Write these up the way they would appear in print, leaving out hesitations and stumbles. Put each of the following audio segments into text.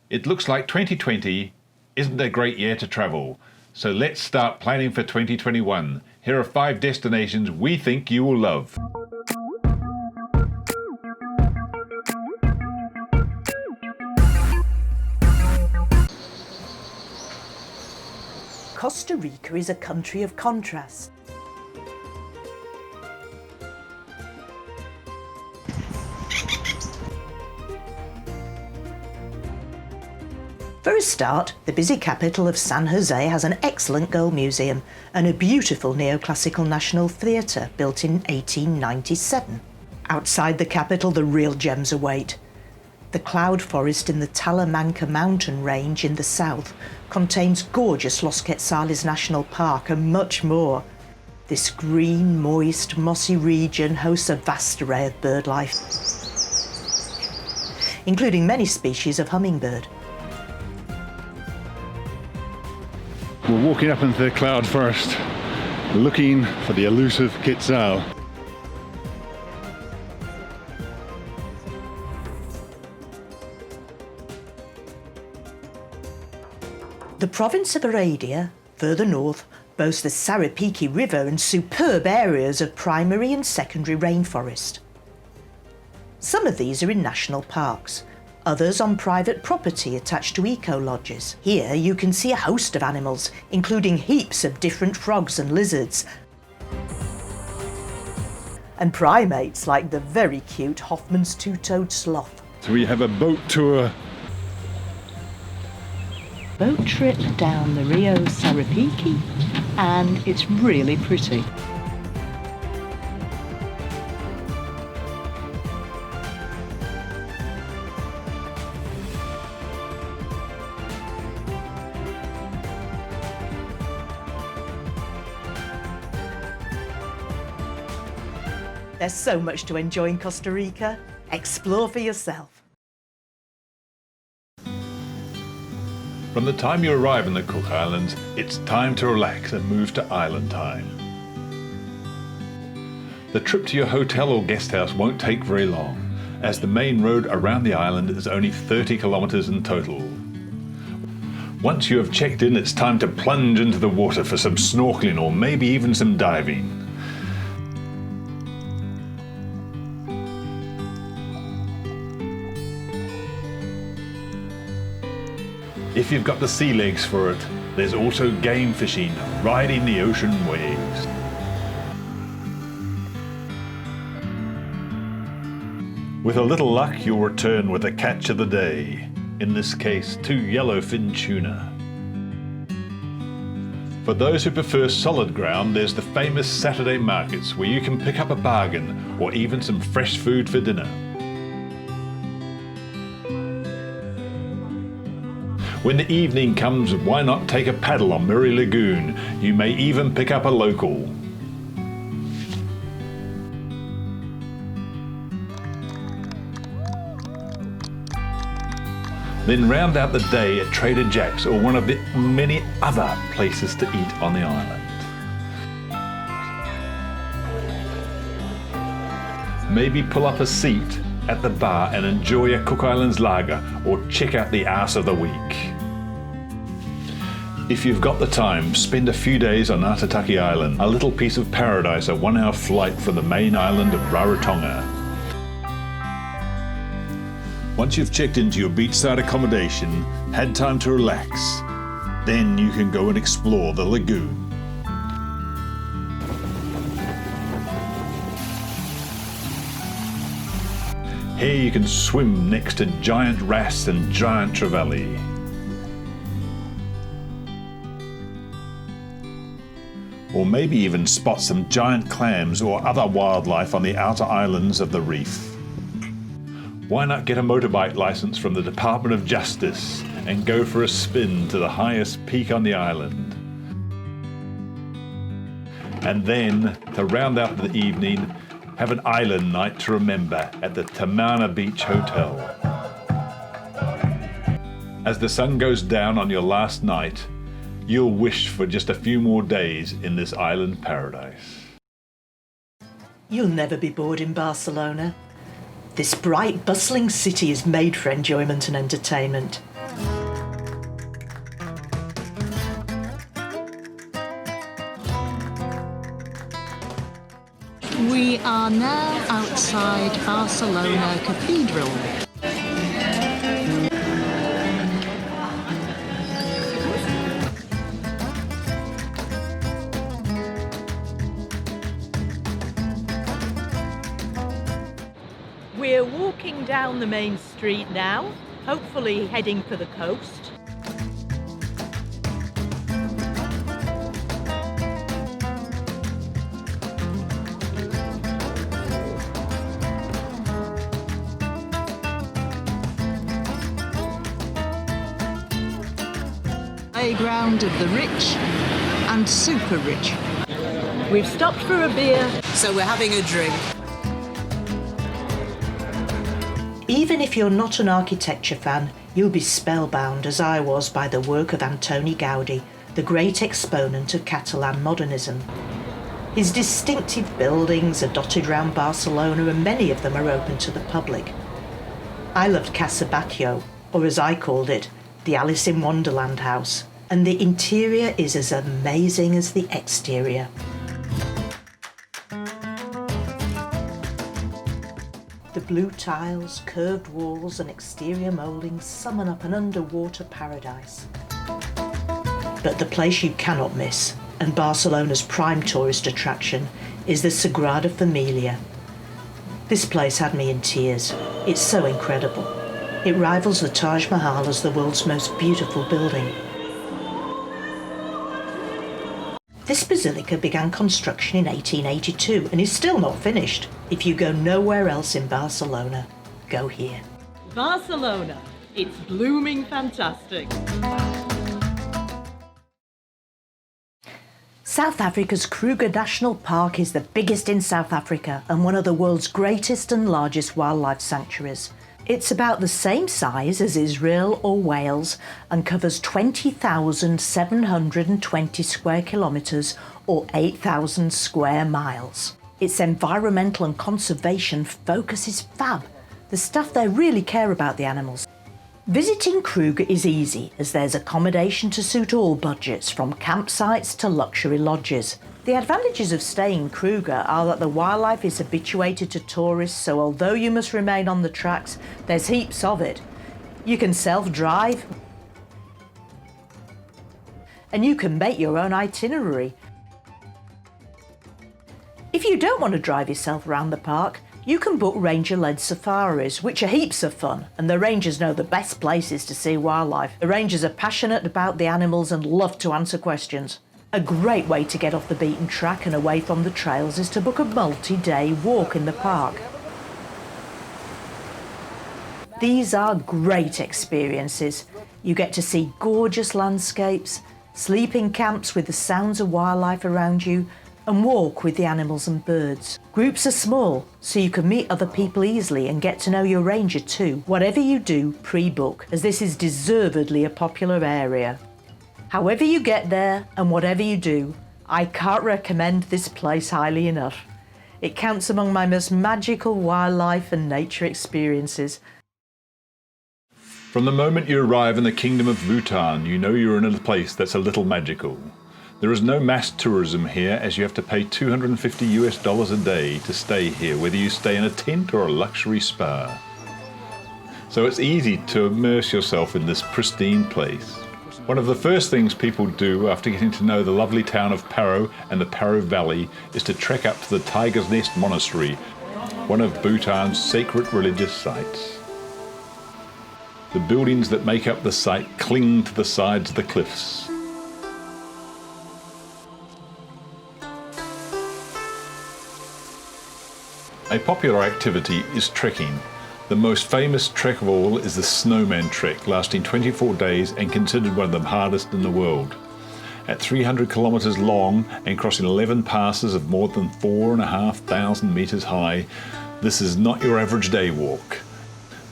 It looks like 2020 isn't a great year to travel, so let's start planning for 2021. Here are 5 destinations we think you will love. Costa Rica is a country of contrast. For a start, the busy capital of San Jose has an excellent girl museum and a beautiful neoclassical national theatre built in 1897. Outside the capital, the real gems await. The cloud forest in the Talamanca mountain range in the south contains gorgeous Los Quetzales National Park and much more. This green, moist, mossy region hosts a vast array of bird life, including many species of hummingbird. We're walking up into the cloud forest, looking for the elusive quetzal. The province of Heredia, further north, boasts the Sarapiquí River and superb areas of primary and secondary rainforest. Some of these are in national parks, others on private property attached to eco-lodges. Here you can see a host of animals, including heaps of different frogs and lizards, and primates like the very cute Hoffman's two-toed sloth. So we have a boat tour. Boat trip down the Rio Sarapiquí, and it's really pretty. There's so much to enjoy in Costa Rica. Explore for yourself. From the time you arrive in the Cook Islands, it's time to relax and move to island time. The trip to your hotel or guest house won't take very long, as the main road around the island is only 30 kilometers in total. Once you have checked in, it's time to plunge into the water for some snorkeling or maybe even some diving. If you've got the sea legs for it, there's also game fishing, riding the ocean waves. With a little luck, you'll return with a catch of the day. In this case, 2 yellowfin tuna. For those who prefer solid ground, there's the famous Saturday markets where you can pick up a bargain or even some fresh food for dinner. When the evening comes, why not take a paddle on Murray Lagoon? You may even pick up a local. Then round out the day at Trader Jack's or one of the many other places to eat on the island. Maybe pull up a seat at the bar and enjoy a Cook Islands lager or check out the arse of the week. If you've got the time, spend a few days on Atataki Island, a little piece of paradise, a 1-hour flight from the main island of Rarotonga. Once you've checked into your beachside accommodation, had time to relax, then you can go and explore the lagoon. Here you can swim next to giant wrasse and giant trevally. Or maybe even spot some giant clams or other wildlife on the outer islands of the reef. Why not get a motorbike license from the Department of Justice and go for a spin to the highest peak on the island? And then, to round out the evening, have an island night to remember at the Tamana Beach Hotel. As the sun goes down on your last night, you'll wish for just a few more days in this island paradise. You'll never be bored in Barcelona. This bright, bustling city is made for enjoyment and entertainment. We are now outside Barcelona Cathedral. We're walking down the main street now, hopefully heading for the coast. Playground of the rich and super rich. We've stopped for a beer. So we're having a drink. Even if you're not an architecture fan, you'll be spellbound, as I was, by the work of Antoni Gaudi, the great exponent of Catalan modernism. His distinctive buildings are dotted around Barcelona, and many of them are open to the public. I loved Casa Batlló, or as I called it, the Alice in Wonderland house, and the interior is as amazing as the exterior. The blue tiles, curved walls and exterior mouldings summon up an underwater paradise. But the place you cannot miss, and Barcelona's prime tourist attraction, is the Sagrada Familia. This place had me in tears. It's so incredible. It rivals the Taj Mahal as the world's most beautiful building. This basilica began construction in 1882 and is still not finished. If you go nowhere else in Barcelona, go here. Barcelona, it's blooming fantastic. South Africa's Kruger National Park is the biggest in South Africa and one of the world's greatest and largest wildlife sanctuaries. It's about the same size as Israel or Wales and covers 20,720 square kilometres or 8,000 square miles. Its environmental and conservation focus is fab. The staff there really care about the animals. Visiting Kruger is easy as there's accommodation to suit all budgets, from campsites to luxury lodges. The advantages of staying in Kruger are that the wildlife is habituated to tourists, so although you must remain on the tracks, there's heaps of it. You can self-drive and you can make your own itinerary. If you don't want to drive yourself around the park, you can book ranger-led safaris, which are heaps of fun, and the rangers know the best places to see wildlife. The rangers are passionate about the animals and love to answer questions. A great way to get off the beaten track and away from the trails is to book a multi-day walk in the park. These are great experiences. You get to see gorgeous landscapes, sleep in camps with the sounds of wildlife around you, and walk with the animals and birds. Groups are small, so you can meet other people easily and get to know your ranger too. Whatever you do, pre-book, as this is deservedly a popular area. However you get there and whatever you do, I can't recommend this place highly enough. It counts among my most magical wildlife and nature experiences. From the moment you arrive in the Kingdom of Bhutan, you know you're in a place that's a little magical. There is no mass tourism here, as you have to pay $250 a day to stay here, whether you stay in a tent or a luxury spa. So it's easy to immerse yourself in this pristine place. One of the first things people do after getting to know the lovely town of Paro and the Paro Valley is to trek up to the Tiger's Nest Monastery, one of Bhutan's sacred religious sites. The buildings that make up the site cling to the sides of the cliffs. A popular activity is trekking. The most famous trek of all is the Snowman Trek, lasting 24 days and considered one of the hardest in the world. At 300 kilometers long and crossing 11 passes of more than 4,500 meters high, this is not your average day walk.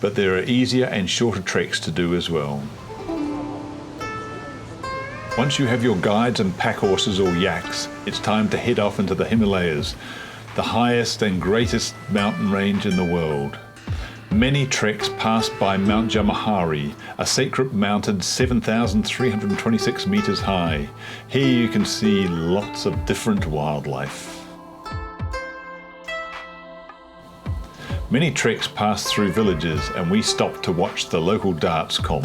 But there are easier and shorter treks to do as well. Once you have your guides and pack horses or yaks, it's time to head off into the Himalayas, the highest and greatest mountain range in the world. Many treks pass by Mount Jamahari, a sacred mountain 7,326 meters high. Here you can see lots of different wildlife. Many treks pass through villages and we stop to watch the local darts comp.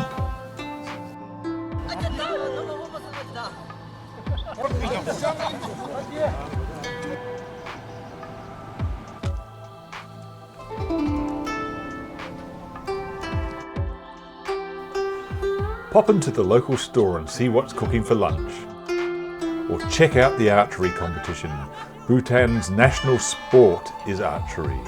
Pop into the local store and see what's cooking for lunch. Or check out the archery competition. Bhutan's national sport is archery.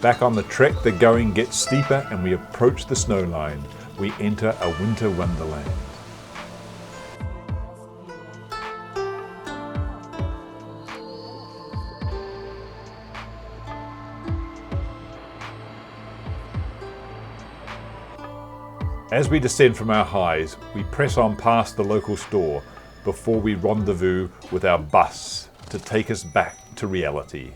Back on the trek, the going gets steeper and we approach the snow line. We enter a winter wonderland. As we descend from our highs, we press on past the local store before we rendezvous with our bus to take us back to reality.